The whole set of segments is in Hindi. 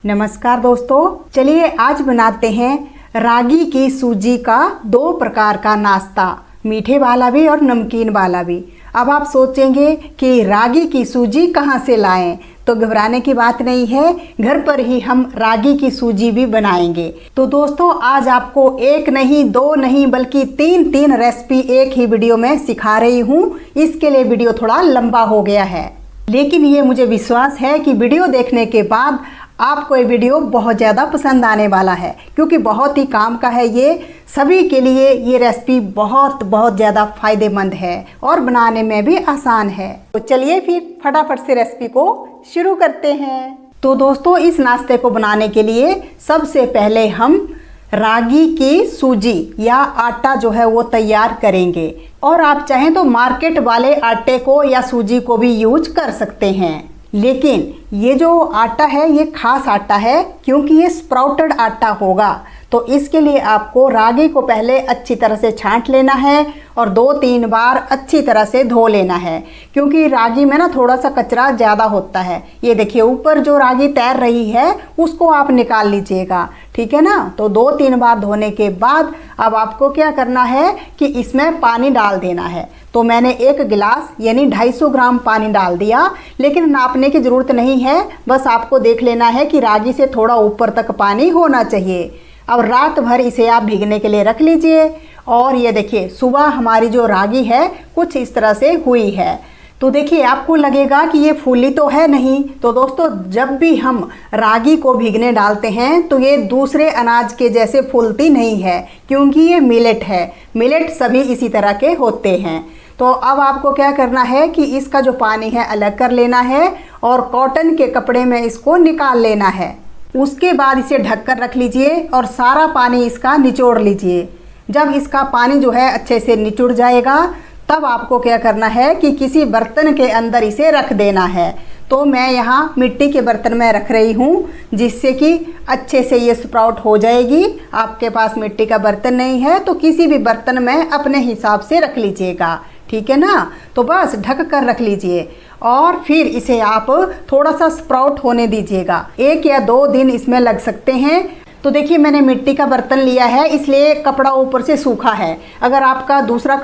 नमस्कार दोस्तों, चलिए आज बनाते हैं रागी की सूजी का 2 प्रकार का नाश्ता, मीठे वाला भी और नमकीन वाला भी। अब आप सोचेंगे कि रागी की सूजी कहाँ से लाएं, तो घबराने की बात नहीं है, घर पर ही हम रागी की सूजी भी बनाएंगे। तो दोस्तों आज आपको एक नहीं, 2 नहीं, बल्कि 3 रेसिपी एक ही वीडियो में सिखा रही हूँ। इसके लिए वीडियो थोड़ा लंबा हो गया है, लेकिन ये मुझे विश्वास है कि वीडियो देखने के बाद आपको ये वीडियो बहुत ज़्यादा पसंद आने वाला है, क्योंकि बहुत ही काम का है। ये सभी के लिए ये रेसिपी बहुत ज़्यादा फायदेमंद है और बनाने में भी आसान है। तो चलिए फिर फटाफट से रेसिपी को शुरू करते हैं। तो दोस्तों इस नाश्ते को बनाने के लिए सबसे पहले हम रागी की सूजी या आटा जो है वो तैयार करेंगे, और आप चाहें तो मार्केट वाले आटे को या सूजी को भी यूज कर सकते हैं। लेकिन ये जो आटा है ये खास आटा है, क्योंकि ये स्प्राउटेड आटा होगा। तो इसके लिए आपको रागी को पहले अच्छी तरह से छांट लेना है और 2-3 बार अच्छी तरह से धो लेना है, क्योंकि रागी में ना थोड़ा सा कचरा ज़्यादा होता है। ये देखिए ऊपर जो रागी तैर रही है उसको आप निकाल लीजिएगा, ठीक है ना। तो 2-3 बार धोने के बाद अब आपको क्या करना है कि इसमें पानी डाल देना है। तो मैंने 1 गिलास यानी 250 ग्राम पानी डाल दिया, लेकिन नापने की ज़रूरत नहीं है, बस आपको देख लेना है कि रागी से थोड़ा ऊपर तक पानी होना चाहिए। अब रात भर इसे आप भीगने के लिए रख लीजिए, और ये देखिए सुबह हमारी जो रागी है कुछ इस तरह से हुई है। तो देखिए आपको लगेगा कि ये फूली तो है नहीं। तो दोस्तों जब भी हम रागी को भीगने डालते हैं तो ये दूसरे अनाज के जैसे फूलती नहीं है, क्योंकि ये मिलेट है। मिलेट सभी इसी तरह के होते हैं। तो अब आपको क्या करना है कि इसका जो पानी है अलग कर लेना है और कॉटन के कपड़े में इसको निकाल लेना है। उसके बाद इसे ढक कर रख लीजिए और सारा पानी इसका निचोड़ लीजिए। जब इसका पानी जो है अच्छे से निचुड़ जाएगा तब आपको क्या करना है कि किसी बर्तन के अंदर इसे रख देना है। तो मैं यहाँ मिट्टी के बर्तन में रख रही हूँ, जिससे कि अच्छे से ये स्प्राउट हो जाएगी। आपके पास मिट्टी का बर्तन नहीं है तो किसी भी बर्तन में अपने हिसाब से रख लीजिएगा, ठीक है ना। तो बस ढक कर रख लीजिए और फिर इसे आप थोड़ा सा स्प्राउट होने दीजिएगा। 1 या 2 दिन इसमें लग सकते हैं। तो देखिए मैंने मिट्टी का बर्तन लिया है, इसलिए कपड़ा ऊपर से सूखा है। अगर आपका दूसरा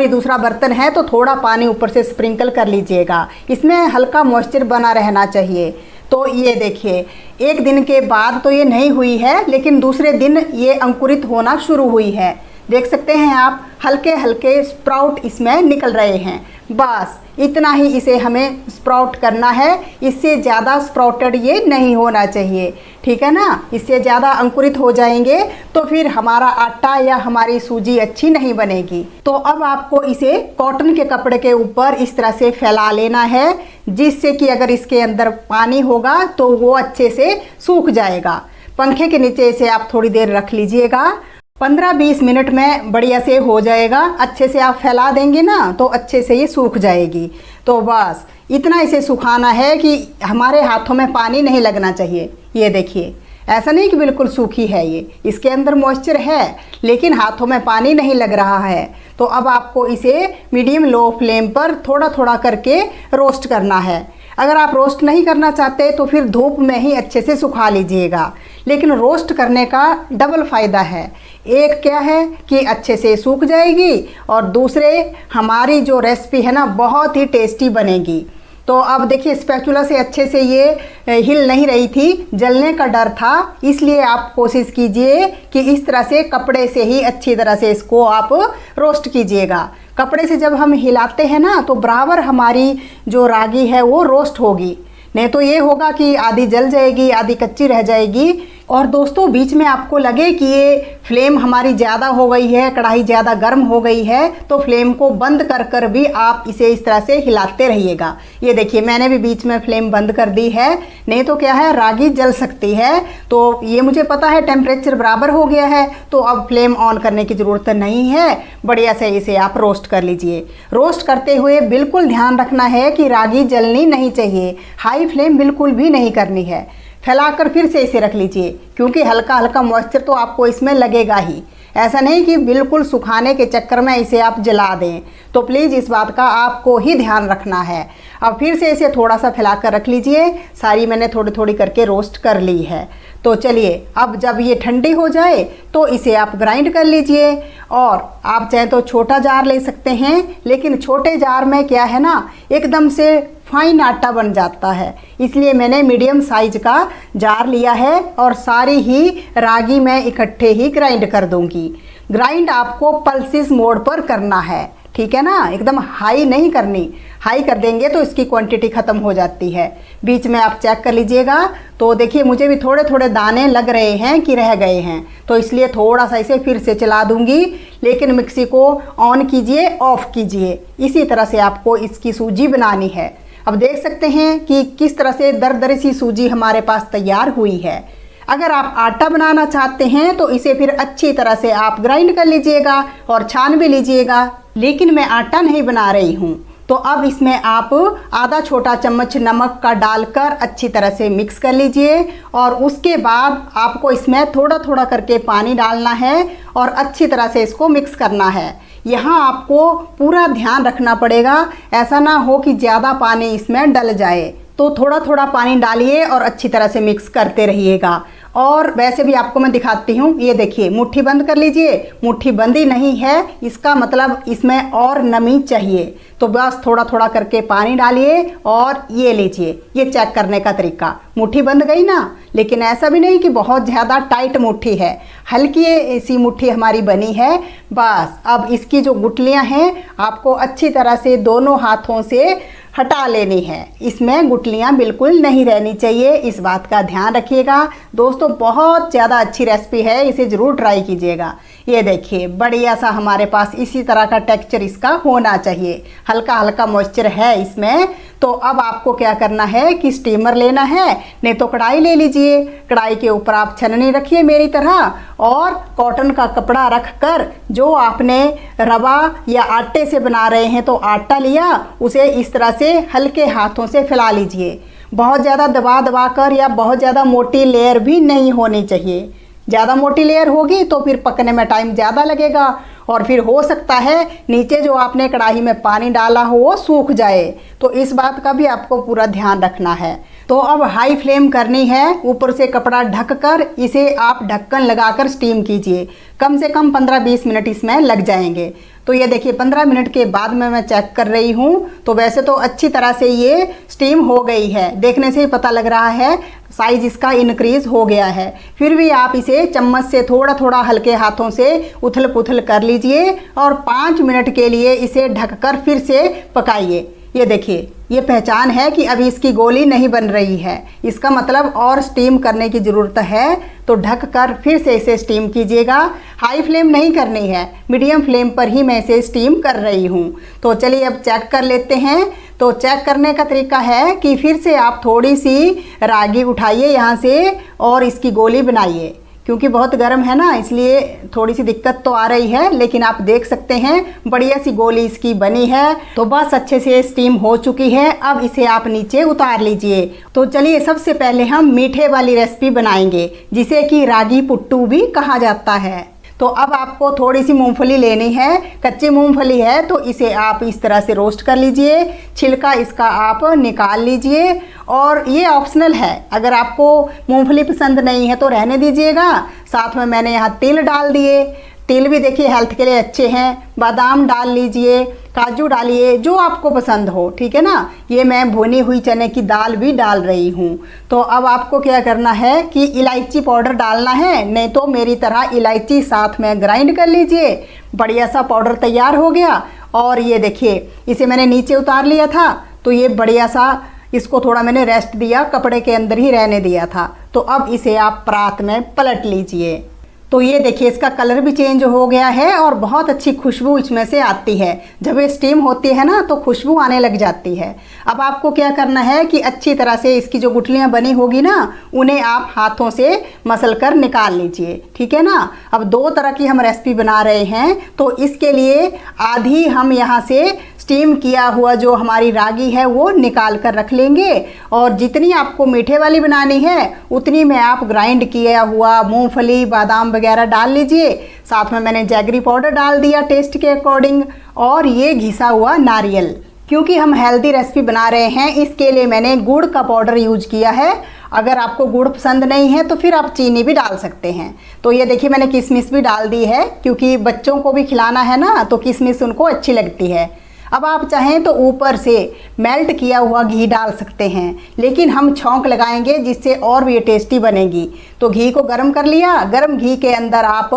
दूसरा बर्तन है तो थोड़ा पानी ऊपर से स्प्रिंकल कर लीजिएगा। इसमें हल्का मॉइस्चर बना रहना चाहिए। तो ये देखिए 1 दिन के बाद तो ये नहीं हुई है, लेकिन दूसरे दिन ये अंकुरित होना शुरू हुई है। देख सकते हैं आप, हल्के हल्के स्प्राउट इसमें निकल रहे हैं। बस इतना ही इसे हमें स्प्राउट करना है, इससे ज़्यादा स्प्राउटेड ये नहीं होना चाहिए, ठीक है ना। इससे ज़्यादा अंकुरित हो जाएंगे तो फिर हमारा आटा या हमारी सूजी अच्छी नहीं बनेगी। तो अब आपको इसे कॉटन के कपड़े के ऊपर इस तरह से फैला लेना है, जिससे कि अगर इसके अंदर पानी होगा तो वो अच्छे से सूख जाएगा। पंखे के नीचे इसे आप थोड़ी देर रख लीजिएगा। 15-20 मिनट में बढ़िया से हो जाएगा। अच्छे से आप फैला देंगे ना तो अच्छे से ये सूख जाएगी। तो बस इतना इसे सुखाना है कि हमारे हाथों में पानी नहीं लगना चाहिए। ये देखिए ऐसा नहीं कि बिल्कुल सूखी है ये, इसके अंदर मॉइस्चर है लेकिन हाथों में पानी नहीं लग रहा है। तो अब आपको इसे मीडियम लो फ्लेम पर थोड़ा थोड़ा करके रोस्ट करना है। अगर आप रोस्ट नहीं करना चाहते तो फिर धूप में ही अच्छे से सुखा लीजिएगा। लेकिन रोस्ट करने का डबल फ़ायदा है, एक क्या है कि अच्छे से सूख जाएगी और दूसरे हमारी जो रेसिपी है ना बहुत ही टेस्टी बनेगी। तो अब देखिए स्पैचुला से अच्छे से ये हिल नहीं रही थी, जलने का डर था, इसलिए आप कोशिश कीजिए कि इस तरह से कपड़े से ही अच्छी तरह से इसको आप रोस्ट कीजिएगा। कपड़े से जब हम हिलाते हैं ना तो बराबर हमारी जो रागी है वो रोस्ट होगी, नहीं तो ये होगा कि आधी जल जाएगी आधी कच्ची रह जाएगी। और दोस्तों बीच में आपको लगे कि ये फ्लेम हमारी ज़्यादा हो गई है, कढ़ाई ज़्यादा गर्म हो गई है, तो फ्लेम को बंद कर कर भी आप इसे इस तरह से हिलाते रहिएगा। ये देखिए मैंने भी बीच में फ्लेम बंद कर दी है, नहीं तो क्या है रागी जल सकती है। तो ये मुझे पता है टेम्परेचर बराबर हो गया है, तो अब फ्लेम ऑन करने की ज़रूरत नहीं है। बढ़िया से इसे आप रोस्ट कर लीजिए। रोस्ट करते हुए बिल्कुल ध्यान रखना है कि रागी जलनी नहीं चाहिए, हाई फ्लेम बिल्कुल भी नहीं करनी है। फैलाकर फिर से इसे रख लीजिए, क्योंकि हल्का हल्का मॉइस्चर तो आपको इसमें लगेगा ही। ऐसा नहीं कि बिल्कुल सुखाने के चक्कर में इसे आप जला दें। तो प्लीज़ इस बात का आपको ही ध्यान रखना है। अब फिर से इसे थोड़ा सा फैला कर रख लीजिए। सारी मैंने थोड़ी थोड़ी करके रोस्ट कर ली है। तो चलिए, अब जब ये ठंडी हो जाए तो इसे आप ग्राइंड कर लीजिए। और आप चाहे तो छोटा जार ले सकते हैं, लेकिन छोटे जार में क्या है ना, एकदम से फाइन आटा बन जाता है, इसलिए मैंने मीडियम साइज का जार लिया है और सारी ही रागी मैं इकट्ठे ही ग्राइंड कर दूंगी। ग्राइंड आपको पल्सेस मोड पर करना है, ठीक है ना, एकदम हाई नहीं करनी। हाई कर देंगे तो इसकी क्वांटिटी ख़त्म हो जाती है। बीच में आप चेक कर लीजिएगा। तो देखिए, मुझे भी थोड़े थोड़े दाने लग रहे हैं कि रह गए हैं, तो इसलिए थोड़ा सा इसे फिर से चला दूंगी। लेकिन मिक्सी को ऑन कीजिए, ऑफ कीजिए, इसी तरह से आपको इसकी सूजी बनानी है। अब देख सकते हैं कि किस तरह से दरदरी सी सूजी हमारे पास तैयार हुई है। अगर आप आटा बनाना चाहते हैं तो इसे फिर अच्छी तरह से आप ग्राइंड कर लीजिएगा और छान भी लीजिएगा, लेकिन मैं आटा नहीं बना रही हूँ। तो अब इसमें आप आधा छोटा चम्मच नमक का डालकर अच्छी तरह से मिक्स कर लीजिए और उसके बाद आपको इसमें थोड़ा थोड़ा करके पानी डालना है और अच्छी तरह से इसको मिक्स करना है। यहाँ आपको पूरा ध्यान रखना पड़ेगा, ऐसा ना हो कि ज़्यादा पानी इसमें डल जाए। तो थोड़ा थोड़ा पानी डालिए और अच्छी तरह से मिक्स करते रहिएगा। और वैसे भी आपको मैं दिखाती हूँ, ये देखिए, मुट्ठी बंद कर लीजिए। मुट्ठी बंदी नहीं है, इसका मतलब इसमें और नमी चाहिए। तो बस थोड़ा थोड़ा करके पानी डालिए और ये लीजिए, ये चेक करने का तरीका। मुट्ठी बंद गई ना, लेकिन ऐसा भी नहीं कि बहुत ज़्यादा टाइट मुट्ठी है, हल्की ऐसी मुट्ठी हमारी बनी है। बस अब इसकी जो गुठलियाँ हैं आपको अच्छी तरह से दोनों हाथों से हटा लेनी है। इसमें गुठलियाँ बिल्कुल नहीं रहनी चाहिए, इस बात का ध्यान रखिएगा। दोस्तों, बहुत ज़्यादा अच्छी रेसिपी है, इसे ज़रूर ट्राई कीजिएगा। ये देखिए, बढ़िया सा हमारे पास इसी तरह का टेक्सचर इसका होना चाहिए। हल्का हल्का मॉइस्चर है इसमें। तो अब आपको क्या करना है कि स्टीमर लेना है, नहीं तो कढ़ाई ले लीजिए। कढ़ाई के ऊपर आप छन्नी रखिए मेरी तरह, और कॉटन का कपड़ा रख कर जो आपने रवा या आटे से बना रहे हैं तो आटा लिया, उसे इस तरह से हल्के हाथों से फैला लीजिए। बहुत ज़्यादा दबा दबा कर या बहुत ज़्यादा मोटी लेयर भी नहीं होनी चाहिए। ज़्यादा मोटी लेयर होगी तो फिर पकने में टाइम ज़्यादा लगेगा और फिर हो सकता है नीचे जो आपने कढ़ाई में पानी डाला हो वो सूख जाए। तो इस बात का भी आपको पूरा ध्यान रखना है। तो अब हाई फ्लेम करनी है, ऊपर से कपड़ा ढक कर इसे आप ढक्कन लगाकर स्टीम कीजिए। कम से कम 15-20 मिनट इसमें लग जाएंगे। तो ये देखिए, 15 मिनट के बाद में मैं चेक कर रही हूँ तो वैसे तो अच्छी तरह से ये स्टीम हो गई है, देखने से ही पता लग रहा है साइज इसका इंक्रीज़ हो गया है। फिर भी आप इसे चम्मच से थोड़ा थोड़ा हल्के हाथों से उथल पुथल कर लीजिए और 5 मिनट के लिए इसे ढककर फिर से पकाइए। ये देखिए, ये पहचान है कि अभी इसकी गोली नहीं बन रही है, इसका मतलब और स्टीम करने की ज़रूरत है। तो ढक कर फिर से इसे स्टीम कीजिएगा। हाई फ्लेम नहीं करनी है, मीडियम फ्लेम पर ही मैं इसे स्टीम कर रही हूँ। तो चलिए अब चेक कर लेते हैं। तो चेक करने का तरीका है कि फिर से आप थोड़ी सी रागी उठाइए यहाँ से और इसकी गोली बनाइए। क्योंकि बहुत गर्म है ना, इसलिए थोड़ी सी दिक्कत तो आ रही है, लेकिन आप देख सकते हैं बढ़िया सी गोली इसकी बनी है। तो बस अच्छे से स्टीम हो चुकी है। अब इसे आप नीचे उतार लीजिए। तो चलिए, सबसे पहले हम मीठे वाली रेसिपी बनाएंगे, जिसे कि रागी पुट्टू भी कहा जाता है। तो अब आपको थोड़ी सी मूंगफली लेनी है। कच्ची मूंगफली है तो इसे आप इस तरह से रोस्ट कर लीजिए, छिलका इसका आप निकाल लीजिए। और ये ऑप्शनल है, अगर आपको मूंगफली पसंद नहीं है तो रहने दीजिएगा। साथ में मैंने यहाँ तिल डाल दिए। तिल भी देखिए हेल्थ के लिए अच्छे हैं। बादाम डाल लीजिए, काजू डालिए, जो आपको पसंद हो, ठीक है ना। ये मैं भुनी हुई चने की दाल भी डाल रही हूँ। तो अब आपको क्या करना है कि इलायची पाउडर डालना है, नहीं तो मेरी तरह इलायची साथ में ग्राइंड कर लीजिए। बढ़िया सा पाउडर तैयार हो गया। और ये देखिए, इसे मैंने नीचे उतार लिया था तो ये बढ़िया सा, इसको थोड़ा मैंने रेस्ट दिया, कपड़े के अंदर ही रहने दिया था। तो अब इसे आप परात में पलट लीजिए। तो ये देखिए, इसका कलर भी चेंज हो गया है और बहुत अच्छी खुशबू इसमें से आती है। जब ये स्टीम होती है ना तो खुशबू आने लग जाती है। अब आपको क्या करना है कि अच्छी तरह से इसकी जो गुठलियाँ बनी होगी ना, उन्हें आप हाथों से मसल कर निकाल लीजिए, ठीक है ना। अब 2 तरह की हम रेसिपी बना रहे हैं, तो इसके लिए आधी हम यहाँ से स्टीम किया हुआ जो हमारी रागी है वो निकाल कर रख लेंगे। और जितनी आपको मीठे वाली बनानी है उतनी में आप ग्राइंड किया हुआ मूंगफली बादाम वगैरह डाल लीजिए। साथ में मैंने जैगरी पाउडर डाल दिया टेस्ट के अकॉर्डिंग, और ये घिसा हुआ नारियल। क्योंकि हम हेल्दी रेसिपी बना रहे हैं इसके लिए मैंने गुड़ का पाउडर यूज किया है। अगर आपको गुड़ पसंद नहीं है तो फिर आप चीनी भी डाल सकते हैं। तो ये देखिए मैंने किशमिश भी डाल दी है, क्योंकि बच्चों को भी खिलाना है ना, तो किशमिश उनको अच्छी लगती है। अब आप चाहें तो ऊपर से मेल्ट किया हुआ घी डाल सकते हैं, लेकिन हम छौंक लगाएंगे जिससे और भी ये टेस्टी बनेगी। तो घी को गर्म कर लिया, गर्म घी के अंदर आप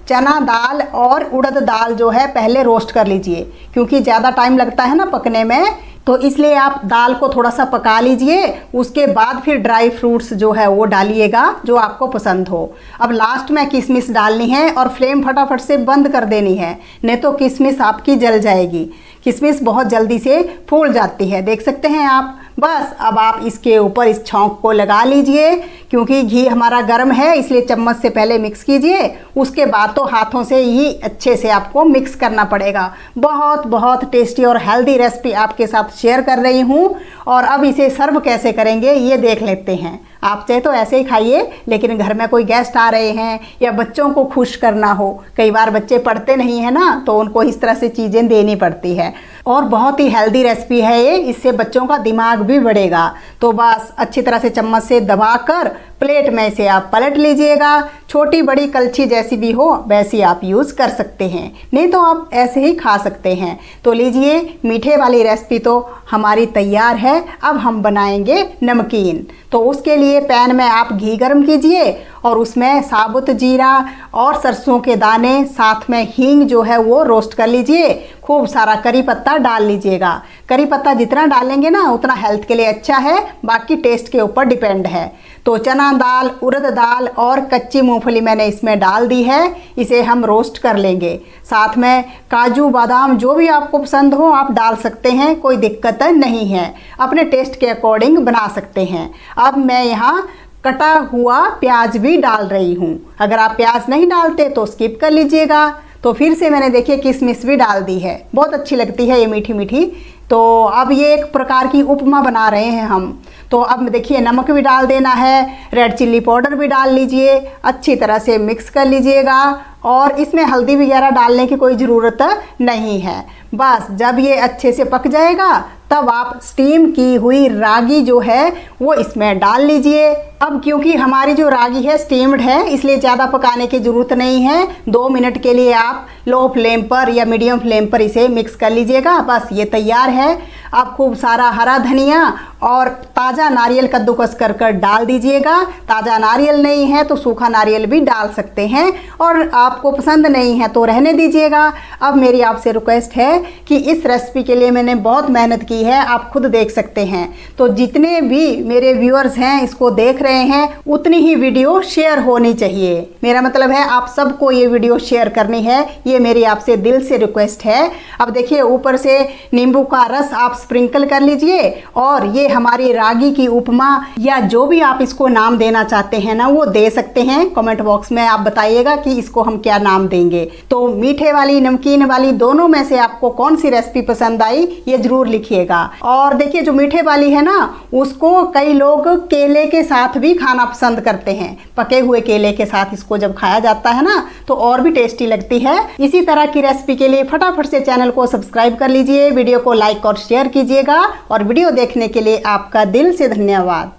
चना दाल और उड़द दाल जो है पहले रोस्ट कर लीजिए, क्योंकि ज़्यादा टाइम लगता है ना पकने में, तो इसलिए आप दाल को थोड़ा सा पका लीजिए। उसके बाद फिर ड्राई फ्रूट्स जो है वो डालिएगा जो आपको पसंद हो। अब लास्ट में किशमिश डालनी है और फ्लेम फटाफट से बंद कर देनी है, नहीं तो किशमिश आपकी जल जाएगी। किशमिश बहुत जल्दी से फूल जाती है, देख सकते हैं आप। बस अब आप इसके ऊपर इस छौंक को लगा लीजिए, क्योंकि घी हमारा गर्म है इसलिए चम्मच से पहले मिक्स कीजिए, उसके बाद तो हाथों से ही अच्छे से आपको मिक्स करना पड़ेगा। बहुत बहुत टेस्टी और हेल्दी रेसिपी आपके साथ शेयर कर रही हूँ। और अब इसे सर्व कैसे करेंगे ये देख लेते हैं। आप चाहे तो ऐसे ही खाइए, लेकिन घर में कोई गेस्ट आ रहे हैं या बच्चों को खुश करना हो, कई बार बच्चे पढ़ते नहीं है ना, तो उनको इस तरह से चीज़ें देनी पड़ती है। और बहुत ही हेल्दी रेसिपी है ये, इससे बच्चों का दिमाग भी बढ़ेगा। तो बस अच्छी तरह से चम्मच से दबाकर प्लेट में से आप पलट लीजिएगा। छोटी बड़ी कलछी जैसी भी हो वैसी आप यूज़ कर सकते हैं, नहीं तो आप ऐसे ही खा सकते हैं। तो लीजिए, मीठे वाली रेसिपी तो हमारी तैयार है। अब हम बनाएंगे नमकीन। तो उसके लिए पैन में आप घी गर्म कीजिए और उसमें साबुत जीरा और सरसों के दाने, साथ में हींग जो है वो रोस्ट कर लीजिए। खूब सारा करी पत्ता डाल लीजिएगा। करी पत्ता जितना डालेंगे ना उतना हेल्थ के लिए अच्छा है, बाकी टेस्ट के ऊपर डिपेंड है। तो चना दाल, उड़द दाल और कच्ची मूंगफली मैंने इसमें डाल दी है, इसे हम रोस्ट कर लेंगे। साथ में काजू बादाम जो भी आपको पसंद हो आप डाल सकते हैं, कोई दिक्कत नहीं है, अपने टेस्ट के अकॉर्डिंग बना सकते हैं। अब मैं यहाँ कटा हुआ प्याज भी डाल रही हूँ, अगर आप प्याज नहीं डालते तो स्किप कर लीजिएगा। तो फिर से मैंने देखिए किशमिश भी डाल दी है, बहुत अच्छी लगती है ये मीठी मीठी। तो अब ये एक प्रकार की उपमा बना रहे हैं हम। तो अब देखिए नमक भी डाल देना है, रेड चिल्ली पाउडर भी डाल लीजिए, अच्छी तरह से मिक्स कर लीजिएगा। और इसमें हल्दी वगैरह डालने की कोई ज़रूरत नहीं है। बस जब ये अच्छे से पक जाएगा तब आप स्टीम की हुई रागी जो है वो इसमें डाल लीजिए। अब क्योंकि हमारी जो रागी है स्टीम्ड है इसलिए ज़्यादा पकाने की ज़रूरत नहीं है। 2 मिनट के लिए आप लो फ्लेम पर या मीडियम फ्लेम पर इसे मिक्स कर लीजिएगा। बस ये तैयार है। अब खूब सारा हरा धनिया और ताज़ा नारियल कद्दूकस कर कर डाल दीजिएगा। ताज़ा नारियल नहीं है तो सूखा नारियल भी डाल सकते हैं, और आपको पसंद नहीं है तो रहने दीजिएगा। अब मेरी आपसे रिक्वेस्ट है कि इस रेसिपी के लिए मैंने बहुत मेहनत की है, आप खुद देख सकते हैं। तो जितने भी मेरे व्यूअर्स हैं इसको देख रहे हैं उतनी ही वीडियो शेयर होनी चाहिए। मेरा मतलब है आप सबको ये वीडियो शेयर करनी है, ये मेरी आपसे दिल से रिक्वेस्ट है। अब देखिए ऊपर से नींबू का रस आप स्प्रिंकल कर लीजिए, और ये हमारी रागी की उपमा या जो भी आप इसको नाम देना चाहते हैं ना वो दे सकते हैं। कमेंट बॉक्स में आप बताइएगा कि इसको हम क्या नाम देंगे। तो मीठे वाली नमकीन वाली दोनों में से आपको कौन सी रेसिपी पसंद आई ये जरूर लिखिएगा। और देखिए जो मीठे वाली है ना उसको कई लोग केले के साथ भी खाना पसंद करते हैं। पके हुए केले के साथ इसको जब खाया जाता है ना तो और भी टेस्टी लगती है। इसी तरह की रेसिपी के लिए फटाफट से चैनल को सब्सक्राइब कर लीजिए, वीडियो को लाइक और शेयर कीजिएगा। और वीडियो देखने के लिए आपका दिल से धन्यवाद।